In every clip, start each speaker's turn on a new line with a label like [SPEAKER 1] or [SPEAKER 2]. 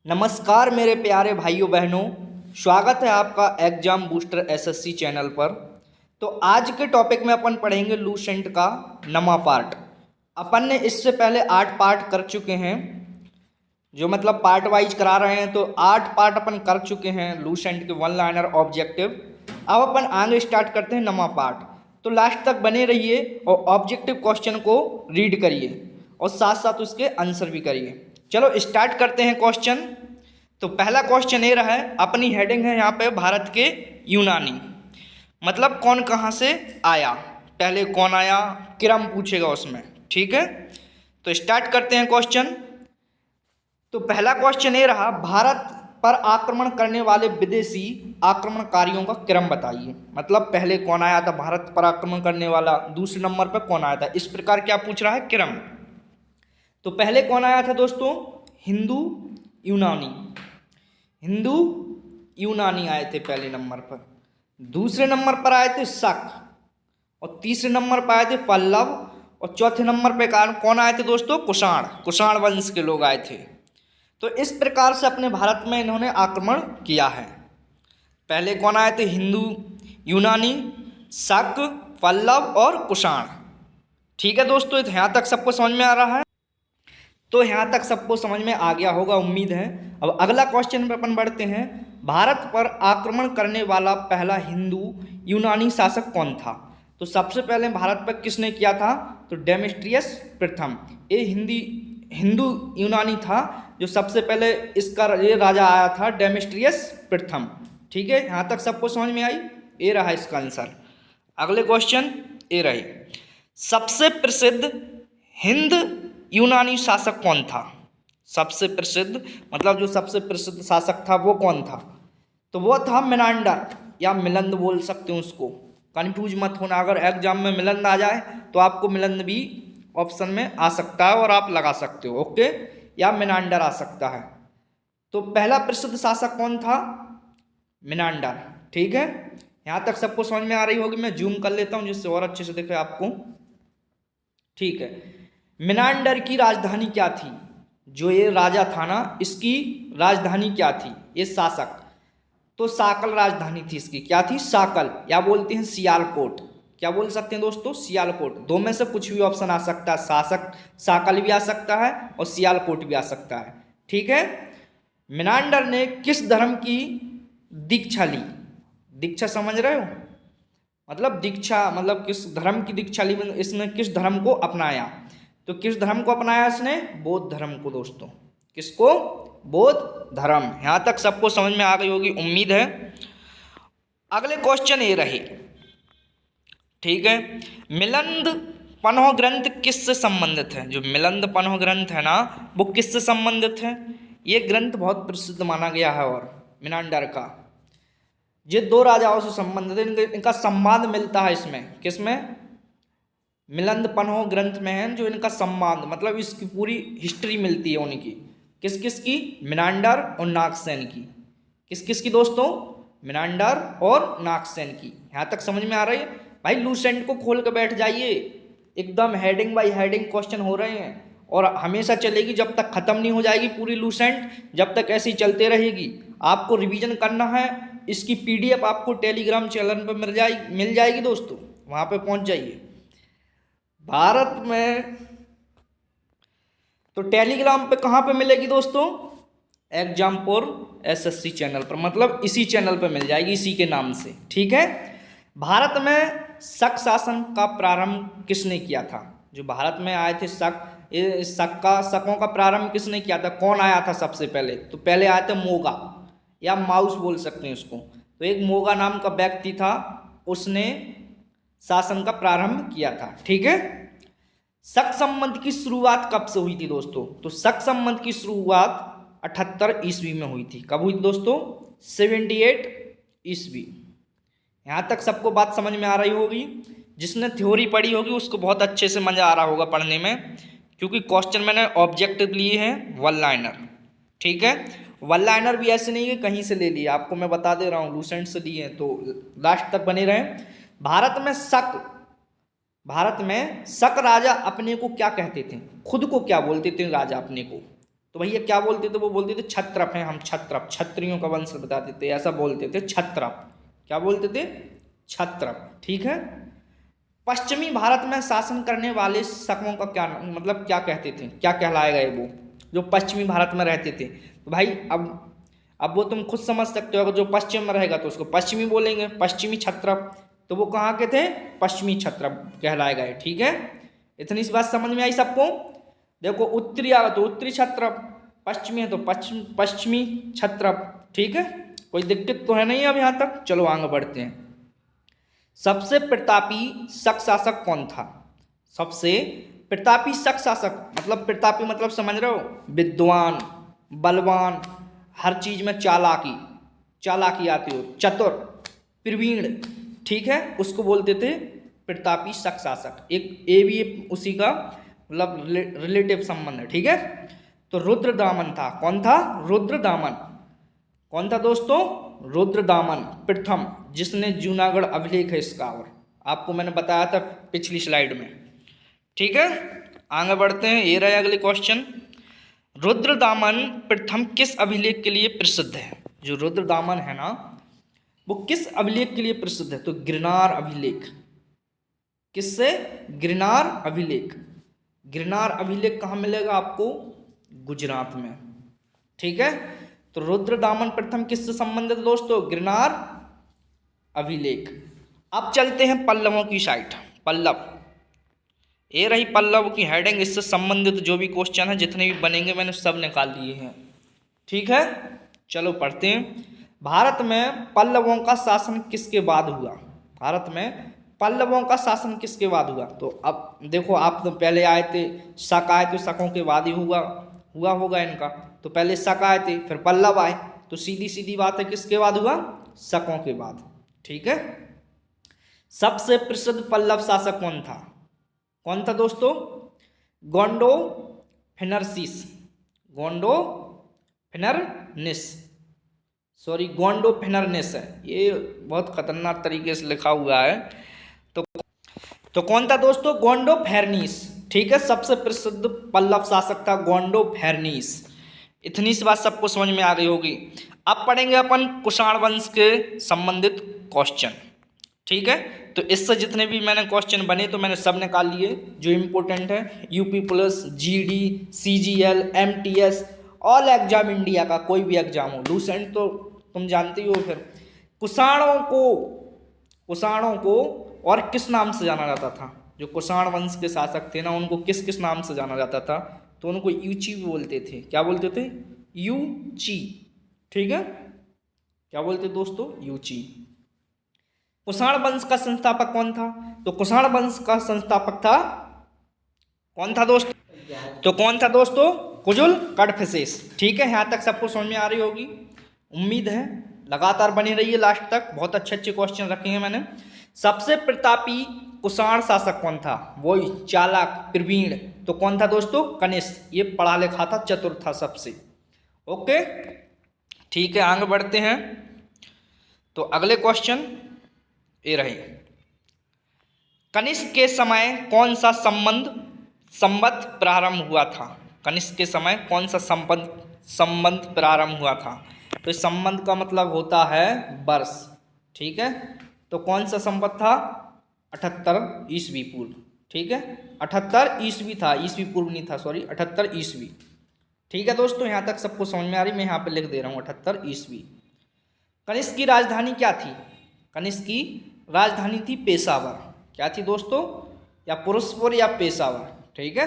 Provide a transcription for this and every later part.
[SPEAKER 1] नमस्कार मेरे प्यारे भाइयों बहनों, स्वागत है आपका एग्जाम बूस्टर एसएससी चैनल पर। तो आज के टॉपिक में अपन पढ़ेंगे लूसेंट का नवा पार्ट। अपन ने इससे पहले 8 पार्ट कर चुके हैं, जो मतलब पार्ट वाइज करा रहे हैं। तो 8 पार्ट अपन कर चुके हैं लूसेंट के वन लाइनर ऑब्जेक्टिव। अब अपन आगे स्टार्ट करते हैं नवा पार्ट। तो लास्ट तक बने रहिए और ऑब्जेक्टिव क्वेश्चन को रीड करिए और साथ साथ उसके आंसर भी करिए। चलो स्टार्ट करते हैं क्वेश्चन। तो पहला क्वेश्चन ये रहा है, अपनी हेडिंग है यहाँ पे भारत के यूनानी, मतलब कौन कहाँ से आया, पहले कौन आया, क्रम पूछेगा उसमें। ठीक है, तो स्टार्ट करते हैं क्वेश्चन। तो पहला क्वेश्चन ये रहा, भारत पर आक्रमण करने वाले विदेशी आक्रमणकारियों का क्रम बताइए। मतलब पहले कौन आया था भारत पर आक्रमण करने वाला, दूसरे नंबर पर कौन आया था, इस प्रकार क्या पूछ रहा है, क्रम। तो पहले कौन आया था दोस्तों, हिंदू यूनानी। हिंदू यूनानी आए थे पहले नंबर पर। दूसरे नंबर पर आए थे शक, और तीसरे नंबर पर आए थे पल्लव, और चौथे नंबर पर कौन आए थे दोस्तों, कुषाण। कुषाण वंश के लोग आए थे। तो इस प्रकार से अपने भारत में इन्होंने आक्रमण किया है। पहले कौन आए थे, हिंदू यूनानी, शक, पल्लव और कुषाण। ठीक है दोस्तों, यहाँ तक सबको समझ में आ रहा है। तो यहाँ तक सबको समझ में आ गया होगा, उम्मीद है। अब अगला क्वेश्चन पर अपन बढ़ते हैं। भारत पर आक्रमण करने वाला पहला हिंदू यूनानी शासक कौन था। तो सबसे पहले भारत पर किसने किया था, तो डेमेट्रियस प्रथम। ये हिंदू यूनानी था जो सबसे पहले इसका ये राजा आया था, डेमेट्रियस प्रथम। ठीक है, यहाँ तक सबको समझ में आई। ये रहा इसका आंसर। अगले क्वेश्चन ये रही, सबसे प्रसिद्ध हिंद यूनानी शासक कौन था। सबसे प्रसिद्ध मतलब जो सबसे प्रसिद्ध शासक था वो कौन था, तो वो था मिनांडर, या मिलंद बोल सकते हो उसको। कंफ्यूज मत होना, अगर एग्जाम में मिलंद आ जाए तो आपको मिलंद भी ऑप्शन में आ सकता है और आप लगा सकते हो, ओके, या मिनांडर आ सकता है। तो पहला प्रसिद्ध शासक कौन था, मिनांडर। ठीक है, यहाँ तक सबको समझ में आ रही होगी। मैं जूम कर लेता हूँ जिससे और अच्छे से दिखे आपको। ठीक है, मिनांडर की राजधानी क्या थी, जो ये राजा था ना, इसकी राजधानी क्या थी, ये शासक। तो साकल राजधानी थी इसकी। क्या थी, साकल, या बोलते हैं सियालकोट। क्या बोल सकते हैं दोस्तों, सियालकोट। दो में से कुछ भी ऑप्शन आ सकता है, शासक साकल भी आ सकता है और सियालकोट भी आ सकता है। ठीक है, मिनांडर ने किस धर्म की दीक्षा ली। दीक्षा समझ रहे हो, मतलब दीक्षा मतलब किस धर्म की दीक्षा ली, इसने किस धर्म को अपनाया। तो किस धर्म को अपनाया इसने, बौद्ध धर्म को दोस्तों। किसको, बौद्ध धर्म। यहाँ तक सबको समझ में आ गई होगी, उम्मीद है। अगले क्वेश्चन ये रहे, ठीक है, मिलंद पनह ग्रंथ किससे संबंधित है। जो मिलंद पनह ग्रंथ है ना, वो किससे संबंधित है। ये ग्रंथ बहुत प्रसिद्ध माना गया है, और मिनांडर का ये दो राजाओं से संबंधित है। इनका संवाद मिलता है इसमें, किसमें, मिलंद पनह ग्रंथ में है जो इनका संवाद, मतलब इसकी पूरी हिस्ट्री मिलती है उनकी। किस किस की, मिनांडर और नागसेन की। किस किस की दोस्तों, मिनांडर और नागसेन की। यहाँ तक समझ में आ रही है भाई। लूसेंट को खोल कर बैठ जाइए, एकदम हेडिंग बाय हेडिंग क्वेश्चन हो रहे हैं, और हमेशा चलेगी जब तक खत्म नहीं हो जाएगी पूरी लूसेंट, जब तक ऐसी चलते रहेगी। आपको रिवीजन करना है, इसकी पीडीएफ आपको टेलीग्राम चैनल पर मिल जाएगी दोस्तों, वहाँ पे पहुँच जाइए। भारत में तो टेलीग्राम पे कहाँ पे मिलेगी दोस्तों, एग्जामपुर एसएससी चैनल पर, मतलब इसी चैनल पर मिल जाएगी, इसी के नाम से। ठीक है, भारत में शक शासन का प्रारंभ किसने किया था। जो भारत में आए थे शक, ये शकों का प्रारंभ किसने किया था, कौन आया था सबसे पहले। तो पहले आए थे मोगा, या माउस बोल सकते हैं उसको। तो एक मोगा नाम का व्यक्ति था, उसने शासन का प्रारंभ किया था। ठीक है, शक संबंध की शुरुआत कब से हुई थी दोस्तों, तो शक संबंध की शुरुआत 78 ईस्वी में हुई थी। कब हुई थी दोस्तों, 78 ईस्वी। यहाँ तक सबको बात समझ में आ रही होगी। जिसने थ्योरी पढ़ी होगी उसको बहुत अच्छे से मज़ा आ रहा होगा पढ़ने में, क्योंकि क्वेश्चन मैंने ऑब्जेक्टिव लिए हैं वन लाइनर। ठीक है, वन लाइनर भी ऐसे नहीं है कहीं से ले लिए, आपको मैं बता दे रहा हूँ, लूसेंट से लिए हैं, तो लास्ट तक बने रहें। भारत में शक राजा अपने को क्या कहते थे, खुद को क्या बोलते थे राजा अपने को, तो भैया क्या बोलते थे, वो बोलते थे क्षत्रप हैं हम, क्षत्रप, क्षत्रियों का वंश बताते थे, ऐसा बोलते थे क्षत्रप। क्या बोलते थे? क्षत्रप। ठीक है। पश्चिमी भारत में शासन करने वाले शकों का क्या मतलब क्या कहते थे, क्या कहलाएगा ये वो जो पश्चिमी भारत में रहते थे? तो भाई अब वो तुम खुद समझ सकते हो, अगर जो पश्चिम में रहेगा तो उसको पश्चिमी बोलेंगे, पश्चिमी क्षत्रप। तो वो कहाँ के थे? पश्चिमी क्षत्रप कहलाएगा ये। ठीक है, इतनी सी बात समझ में आई सबको? देखो उत्तरी आगा तो उत्तरी क्षत्रप, पश्चिमी है तो पश्चिमी क्षत्रप। ठीक है, कोई दिक्कत तो है नहीं अब यहाँ तक? चलो आगे बढ़ते हैं। सबसे प्रतापी शक शासक कौन था? सबसे प्रतापी शक शासक मतलब प्रतापी मतलब समझ रहे हो? विद्वान, बलवान, हर चीज में चालाकी, चालाकी आती हो, चतुर, प्रवीण। ठीक है, उसको बोलते थे प्रतापी शक शासक। एक ये भी उसी का मतलब रिलेटिव संबंध है। ठीक है, तो रुद्रदामन था। कौन था? रुद्रदामन। कौन था दोस्तों? रुद्रदामन प्रथम, जिसने जूनागढ़ अभिलेख है इसका, और आपको मैंने बताया था पिछली स्लाइड में। ठीक है, आगे बढ़ते हैं। ये रहा अगले क्वेश्चन। रुद्रदामन प्रथम किस अभिलेख के लिए प्रसिद्ध है? जो रुद्रदामन है ना, वो किस अभिलेख के लिए प्रसिद्ध है? तो गिरनार अभिलेख। किससे? गिरनार अभिलेख। गिरनार अभिलेख कहाँ मिलेगा आपको? गुजरात में। ठीक है, तो रुद्रदामन प्रथम किससे संबंधित दोस्तों? गिरनार अभिलेख। अब चलते हैं पल्लवों की साइड। पल्लव, ये रही पल्लव की हेडिंग। इससे संबंधित जो भी क्वेश्चन है जितने भी बनेंगे मैंने सब निकाल लिए हैं। ठीक है, चलो पढ़ते हैं। भारत में पल्लवों का शासन किसके बाद हुआ? भारत में पल्लवों का शासन किसके बाद हुआ? तो अब देखो, आप तो पहले आए थे, शक आए तो शकों के बाद ही हुआ होगा इनका। तो पहले शक आए थे, फिर पल्लव आए, तो सीधी सीधी बात है किसके बाद हुआ? शकों के बाद। ठीक है, सबसे प्रसिद्ध पल्लव शासक कौन था? कौन था दोस्तों? गोंडो फेनर्सिस। गोंडो फेनर्निस, सॉरी गोंडो फेनर्निस है, ये बहुत खतरनाक तरीके से लिखा हुआ है। तो कौन था दोस्तों? गोंडो फेरनिस। ठीक है, सबसे प्रसिद्ध पल्लव शासक था गोंडो फेरनिस। इतनी सी बात सबको समझ में आ गई होगी। अब पढ़ेंगे अपन कुषाण वंश के संबंधित क्वेश्चन। ठीक है, तो इससे जितने भी मैंने क्वेश्चन बने तो मैंने सब निकाल लिए जो इम्पोर्टेंट है। UP police, GD, CGL, MTS, all exam India का कोई भी एग्जाम हो, लूसेंट तो तुम जानते ही हो। फिर कुषाणों को और किस नाम से जाना जाता था? जो कुषाण वंश के शासक थे ना, उनको किस किस नाम से जाना जाता था? तो उनको यूची भी बोलते थे। क्या बोलते थे? यूची। ठीक है, क्या बोलते दोस्तों? यूची। कुषाण वंश का संस्थापक कौन था? तो कुषाण वंश का संस्थापक था, कौन था दोस्तों? तो कौन था दोस्तों? कुजुल कडफिसेस। ठीक है, यहाँ तक सबको समझ में आ रही होगी, उम्मीद है। लगातार बने रहिए लास्ट तक, बहुत अच्छे अच्छे क्वेश्चन रखे हैं मैंने। सबसे प्रतापी कुषाण शासक कौन था? वही चालाक, प्रवीण। तो कौन था दोस्तों? कनिष्क। ये पढ़ा लिखा था, चतुर था सबसे। ओके, ठीक है, आगे बढ़ते हैं। तो अगले क्वेश्चन ये रहे। कनिष्क के समय कौन सा संबंध प्रारंभ हुआ था? कनिष्क के समय कौन सा संबंध प्रारंभ हुआ था? तो इस संबंध का मतलब होता है वर्ष। ठीक है, तो कौन सा संबंध था? 78 ईस्वी पूर्व। ठीक है, 78 ईस्वी था, ईस्वी पूर्व नहीं था, सॉरी, 78 ईस्वी। ठीक है दोस्तों, यहाँ तक सबको समझ में आ रही? मैं यहाँ पे लिख दे रहा हूँ 78 ईस्वी। कनिष्क की राजधानी क्या थी? कनिष्क की राजधानी थी पेशावर। क्या थी दोस्तों? या पुरुषपुर या पेशावर। ठीक है,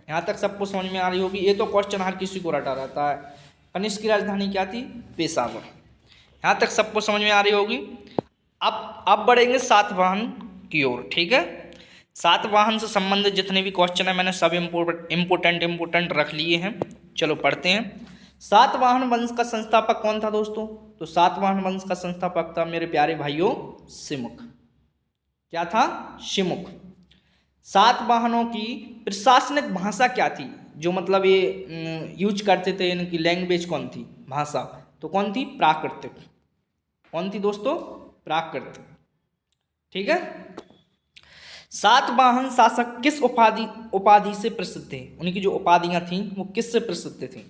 [SPEAKER 1] यहाँ तक सबको समझ में आ रही होगी। ये तो क्वेश्चन हर किसी को रटा रहता है। कनिष्क की राजधानी क्या थी? पेशावर। यहाँ तक सबको समझ में आ रही होगी। अब बढ़ेंगे सातवाहन की ओर। ठीक है, सातवाहन से संबंधित जितने भी क्वेश्चन है मैंने सब इम्पोर्टेंट रख लिए हैं। चलो पढ़ते हैं। सातवाहन वंश का संस्थापक कौन था दोस्तों? तो सातवाहन वंश का संस्थापक था मेरे प्यारे भाइयों शिमुख। क्या था? शिमुख। सातवाहनों की प्रशासनिक भाषा क्या थी? जो मतलब ये यूज करते थे, इनकी लैंग्वेज कौन थी? भाषा तो कौन थी? प्राकृतिक। कौन थी दोस्तों? प्राकृतिक। ठीक है, सातवाहन शासक किस उपाधि से प्रसिद्ध थे? उनकी जो उपाधियां थी वो किससे प्रसिद्ध थी?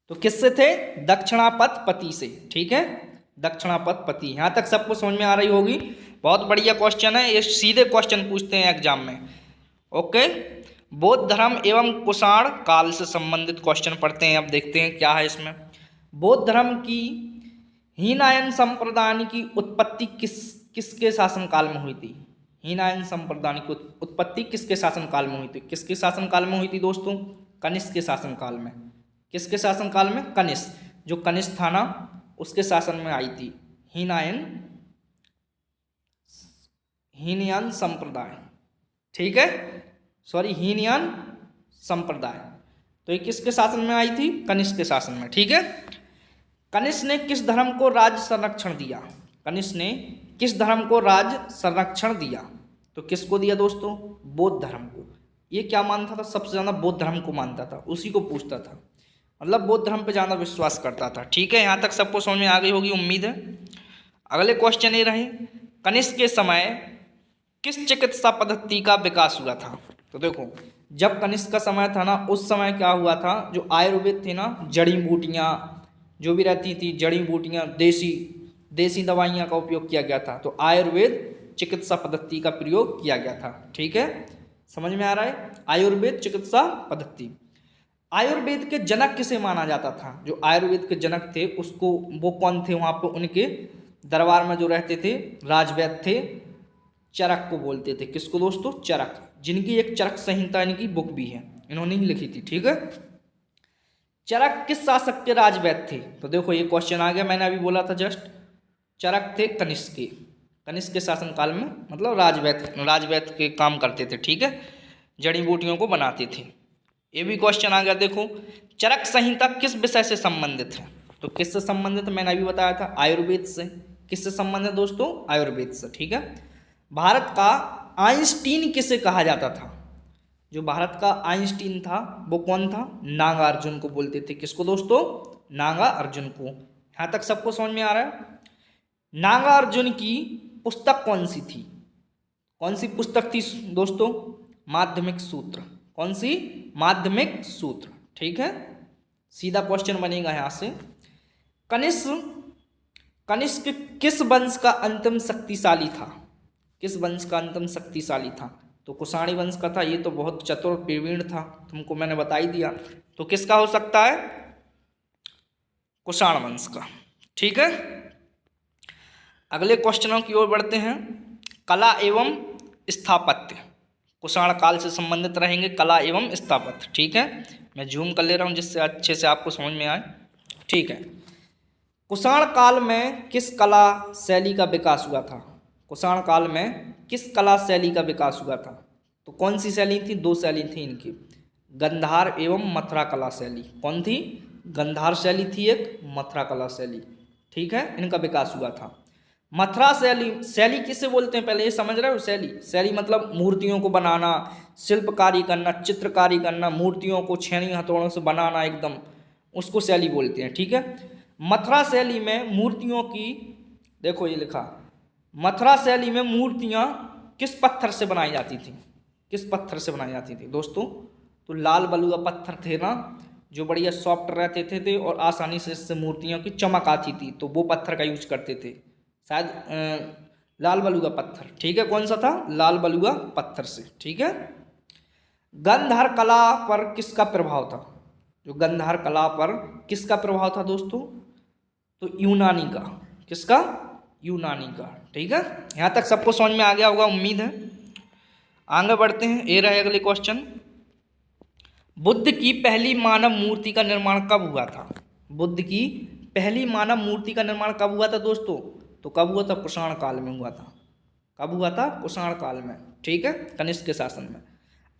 [SPEAKER 1] तो किससे थे? दक्षिणापथ पति से। ठीक है, दक्षिणापथ पति। यहाँ तक सबको समझ में आ रही होगी। बहुत बढ़िया क्वेश्चन है ये, सीधे क्वेश्चन पूछते हैं एग्जाम में। ओके, बौद्ध धर्म एवं कुषाण काल से संबंधित क्वेश्चन पढ़ते हैं। अब देखते हैं क्या है इसमें। बौद्ध धर्म की हीनायन संप्रदाय की उत्पत्ति किसके शासनकाल में हुई थी? हीनायन संप्रदाय की उत्पत्ति किसके शासनकाल में हुई थी? किसके शासनकाल में हुई थी दोस्तों? कनिष्क के शासनकाल में। किसके शासनकाल में? कनिष्क। जो कनिष्क था ना, उसके शासन में आई थी हीनयान संप्रदाय। ठीक है, सॉरी, हीनयान संप्रदाय। तो ये किसके शासन में आई थी? कनिष्क के शासन में। ठीक है, कनिष्क ने किस धर्म को राज्य संरक्षण दिया? कनिष्क ने किस धर्म को राज्य संरक्षण दिया? तो किसको दिया दोस्तों? बौद्ध धर्म को। ये क्या मानता था? सबसे ज़्यादा बौद्ध धर्म को मानता था, उसी को पूछता था, मतलब बौद्ध धर्म पे ज़्यादा विश्वास करता था। ठीक है, यहाँ तक सबको समझ में आ गई होगी उम्मीद है। अगले क्वेश्चन ये रहे, कनिष्क के समय किस चिकित्सा पद्धति का विकास हुआ था? तो देखो, जब कनिष्क का समय था ना, उस समय क्या हुआ था, जो आयुर्वेद थे ना, जड़ी बूटियाँ जो भी रहती थी, जड़ी बूटियाँ, देसी दवाइयाँ का उपयोग किया गया था। तो आयुर्वेद चिकित्सा पद्धति का प्रयोग किया गया था। ठीक है, समझ में आ रहा है? आयुर्वेद चिकित्सा पद्धति। आयुर्वेद के जनक किसे माना जाता था? जो आयुर्वेद के जनक थे उसको, वो कौन थे? वहाँ पर उनके दरबार में जो रहते थे राजवैद्य थे, चरक को बोलते थे। किसको दोस्तों? चरक। जिनकी एक चरक संहिता इनकी बुक भी है, इन्होंने ही लिखी थी। ठीक है, चरक किस शासक के राजवैद्य थे? तो देखो ये क्वेश्चन आ गया, मैंने अभी बोला था जस्ट। चरक थे कनिष्क के। कनिष्क के शासनकाल में, मतलब राजवैद्य के काम करते थे। ठीक है, जड़ी बूटियों को बनाते थे। ये भी क्वेश्चन आ गया। देखो, चरक संहिता किस विषय से संबंधित है? तो किससे संबंधित? मैंने अभी बताया था, आयुर्वेद से। किससे संबंधित दोस्तों? आयुर्वेद से। ठीक है, भारत का आइंस्टीन किसे कहा जाता था? जो भारत का आइंस्टीन था वो कौन था? नागार्जुन को बोलते थे। किसको दोस्तों? नागार्जुन को। यहाँ तक सबको समझ में आ रहा है? नागार्जुन की पुस्तक कौन सी थी? कौन सी पुस्तक थी दोस्तों? माध्यमिक सूत्र। कौन सी? माध्यमिक सूत्र। ठीक है, सीधा क्वेश्चन बनेगा यहाँ से। कनिष्क किस वंश का अंतिम शक्तिशाली था? किस वंश का अंतिम शक्तिशाली था? तो कुषाणी वंश का था। ये तो बहुत चतुर प्रवीण था, तुमको मैंने बता ही दिया। तो किसका हो सकता है? कुषाण वंश का। ठीक है, अगले क्वेश्चनों की ओर बढ़ते हैं। कला एवं स्थापत्य कुषाण काल से संबंधित रहेंगे, कला एवं स्थापत्य। ठीक है, मैं जूम कर ले रहा हूँ जिससे अच्छे से आपको समझ में आए। ठीक है, कुषाण काल में किस कला शैली का विकास हुआ था? कुषाण काल में किस कला शैली का विकास हुआ था? तो कौन सी शैली थी? दो शैली थी इनकी, गंधार एवं मथुरा कला शैली। कौन थी? गंधार शैली थी एक, मथुरा कला शैली। ठीक है, इनका विकास हुआ था। मथुरा शैली किसे बोलते हैं? पहले ये समझ रहे हो? शैली मतलब मूर्तियों को बनाना, शिल्पकारी करना, चित्रकारी करना, मूर्तियों को छेनी हथौड़ों से बनाना एकदम, उसको शैली बोलते हैं। ठीक है, मथुरा शैली में मूर्तियों की, देखो ये लिखा, मथुरा शैली में मूर्तियाँ किस पत्थर से बनाई जाती थी? किस पत्थर से बनाई जाती थी दोस्तों? तो लाल बलुआ पत्थर थे ना, जो बढ़िया सॉफ्ट रहते थे और आसानी से इससे मूर्तियों की चमक आती थी, तो वो पत्थर का यूज करते थे। शायद लाल बलुआ पत्थर। ठीक है, कौन सा था? लाल बलुआ पत्थर से। ठीक है, गंधार कला पर किसका प्रभाव था? जो गंधार कला पर किसका प्रभाव था दोस्तों? तो यूनानी का। किसका? यूनानी का। ठीक है, यहाँ तक सबको समझ में आ गया होगा उम्मीद है। आगे बढ़ते हैं, ये रहे अगले क्वेश्चन। बुद्ध की पहली मानव मूर्ति का निर्माण कब हुआ था? बुद्ध की पहली मानव मूर्ति का निर्माण कब हुआ था दोस्तों? तो कब हुआ था? कुषाण काल में हुआ था। कब हुआ था? कुषाण काल में। ठीक है, कनिष्क के शासन में।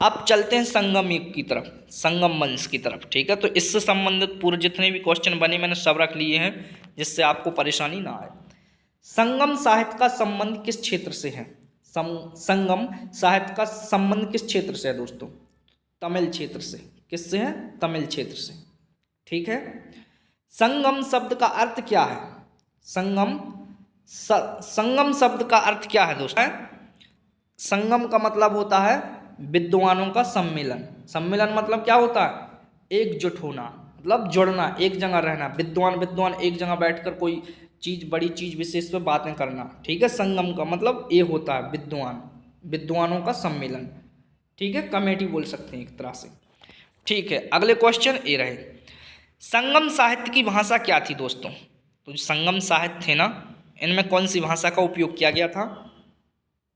[SPEAKER 1] अब चलते हैं संगम युग की तरफ, संगम वंश की तरफ। ठीक है, तो इससे संबंधित पूरे जितने भी क्वेश्चन बने मैंने सब रख लिए हैं, जिससे आपको परेशानी ना आए। संगम साहित्य का संबंध किस क्षेत्र से है? संगम साहित्य का संबंध किस क्षेत्र से है दोस्तों? तमिल क्षेत्र से। किससे है? तमिल क्षेत्र से। ठीक है, संगम शब्द का अर्थ क्या है? संगम शब्द का अर्थ क्या है दोस्तों? संगम का मतलब होता है विद्वानों का सम्मेलन। सम्मेलन मतलब क्या होता है? एकजुट होना, मतलब जुड़ना, एक जगह रहना, विद्वान विद्वान एक जगह बैठकर कोई चीज़, बड़ी चीज़ विशेष पे बातें करना, ठीक है। संगम का मतलब ये होता है विद्वान, विद्वानों का सम्मेलन, ठीक है, कमेटी बोल सकते हैं एक तरह से, ठीक है। अगले क्वेश्चन ये रहे, संगम साहित्य की भाषा क्या थी दोस्तों? तो जो संगम साहित्य थे ना, इनमें कौन सी भाषा का उपयोग किया गया था?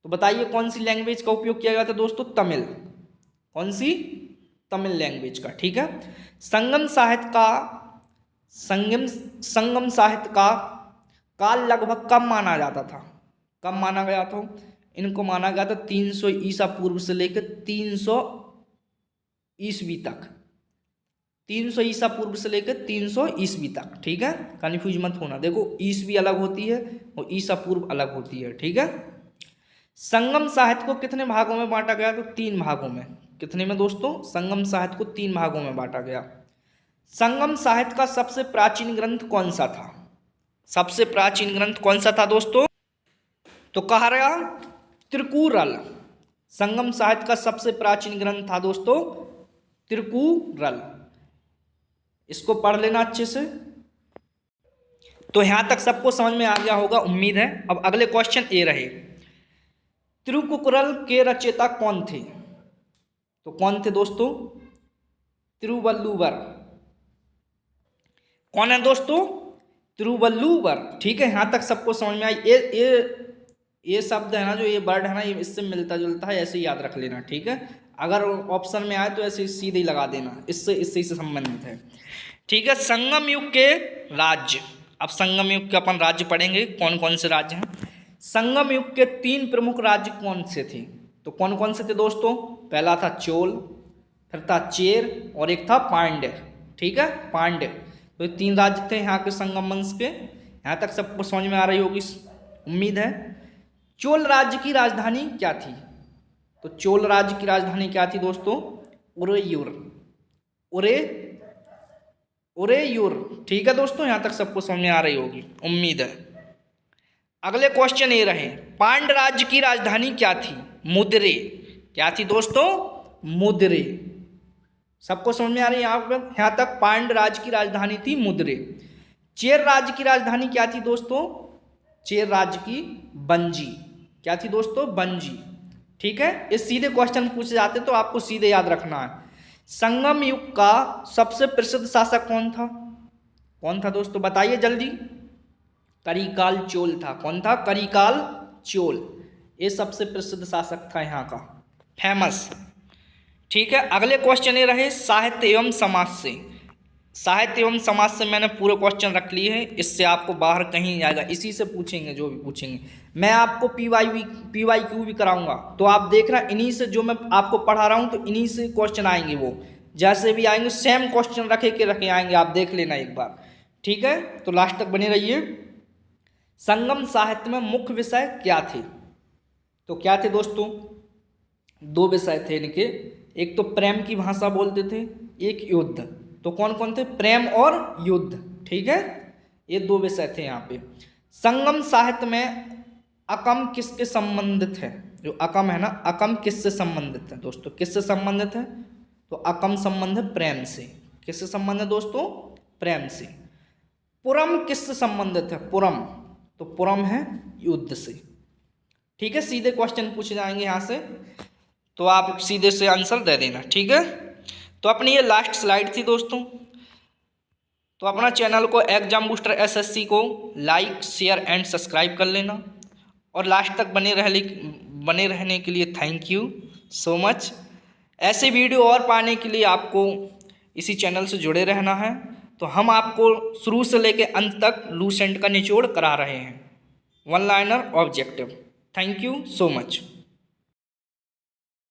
[SPEAKER 1] तो बताइए कौन सी लैंग्वेज का उपयोग किया गया था दोस्तों? तमिल। कौन सी? तमिल लैंग्वेज का, ठीक है। संगम साहित्य का संगम साहित्य का काल लगभग कब माना जाता था? कब माना गया था? इनको माना गया था 300 ईसा पूर्व से लेकर 300 ईस्वी तक, 300 ईसा पूर्व से लेकर 300 ईस्वी तक, ठीक है। कन्फ्यूज मत होना, देखो ईस्वी अलग होती है और ईसा पूर्व अलग होती है, ठीक है। संगम साहित्य को कितने भागों में बांटा गया? तो 3 भागों में। कितने में दोस्तों? संगम साहित्य को 3 भागों में बांटा गया। संगम साहित्य का सबसे प्राचीन ग्रंथ कौन सा था? सबसे प्राचीन ग्रंथ कौन सा था दोस्तों? तो कहा रहा त्रिकुरल। संगम साहित्य का सबसे प्राचीन ग्रंथ था दोस्तों त्रिकुरल। इसको पढ़ लेना अच्छे से। तो यहां तक सबको समझ में आ गया होगा, उम्मीद है। अब अगले क्वेश्चन ये रहे, तिरुकुरल के रचयिता कौन थे? तो कौन थे दोस्तों? तिरुवल्लुवर। कौन है दोस्तों? तिरुवल्लुवर, ठीक है। यहां तक सबको समझ में आई। ये शब्द है ना, जो ये वर्ड है ना, ये इससे मिलता जुलता है, ऐसे ही याद रख लेना, ठीक है। अगर ऑप्शन में आए तो ऐसे सीधे ही लगा देना, इससे से संबंधित है, ठीक है। संगम युग के राज्य। अब संगम युग के अपन राज्य पढ़ेंगे, कौन कौन से राज्य हैं। संगम युग के 3 प्रमुख राज्य कौन से थे? तो कौन कौन से थे दोस्तों? पहला था चोल, फिर था चेर और एक था पांड्य, ठीक है, पांड्य। तो ये 3 राज्य थे यहाँ के संगम वंश के। यहाँ तक सबको समझ में आ रही होगी, उम्मीद है। चोल राज्य की राजधानी क्या थी? तो चोल राज्य की राजधानी क्या थी दोस्तों? उरेयूर। उरेयूर, ठीक है दोस्तों। यहां तक सबको समझ में आ रही होगी, उम्मीद है। अगले क्वेश्चन ये रहे, पांड्य राज्य की राजधानी क्या थी? मुद्रे। क्या थी दोस्तों? मुद्रे। सबको समझ में आ रही है यहां तक? पांड्य राज्य की राजधानी थी मुद्रे। चेर राज्य की राजधानी क्या थी दोस्तों? चेर राज्य की बंजी। क्या थी दोस्तों? बंजी, ठीक है। ये सीधे क्वेश्चन पूछे जाते तो आपको सीधे याद रखना है। संगम युग का सबसे प्रसिद्ध शासक कौन था? कौन था दोस्तों? बताइए जल्दी। करिकाल चोल था। कौन था? करिकाल चोल। ये सबसे प्रसिद्ध शासक था यहाँ का, फेमस, ठीक है। अगले क्वेश्चन ये रहे, साहित्य एवं समाज से। साहित्य एवं समाज से मैंने पूरे क्वेश्चन रख लिए हैं, इससे आपको बाहर कहीं नहीं आएगा, इसी से पूछेंगे जो भी पूछेंगे। मैं आपको PYQ भी कराऊंगा, तो आप देख रहे हैं, इन्हीं से जो मैं आपको पढ़ा रहा हूँ, तो इन्हीं से क्वेश्चन आएंगे, वो जैसे भी आएंगे सेम क्वेश्चन रखे आएंगे, आप देख लेना एक बार, ठीक है। तो लास्ट तक बने रहिए। संगम साहित्य में मुख्य विषय क्या थे? तो क्या थे दोस्तों? 2 विषय थे इनके, एक तो प्रेम की भाषा बोलते थे, एक युद्ध। तो कौन कौन थे? प्रेम और युद्ध, ठीक है। ये 2 विषय थे यहाँ पे। संगम साहित्य में अकम किसके संबंधित है? जो अकम है ना, अकम किससे संबंधित है दोस्तों? किससे संबंधित है? तो अकम संबंध है प्रेम से। किससे संबंध है दोस्तों? प्रेम से। पुरम किससे संबंधित है? पुरम, तो पुरम है युद्ध से, ठीक है। सीधे क्वेश्चन पूछे जाएंगे यहाँ से, तो आप सीधे से आंसर दे देना, ठीक है। तो अपनी ये लास्ट स्लाइड थी दोस्तों। तो अपना चैनल को एग्जाम बूस्टर SSC को लाइक, शेयर एंड सब्सक्राइब कर लेना, और लास्ट तक बने रहने के लिए थैंक यू सो मच। ऐसे वीडियो और पाने के लिए आपको इसी चैनल से जुड़े रहना है। तो हम आपको शुरू से लेकर अंत तक लूसेंट का निचोड़ करा रहे हैं, 1 liner objective. Thank you so much.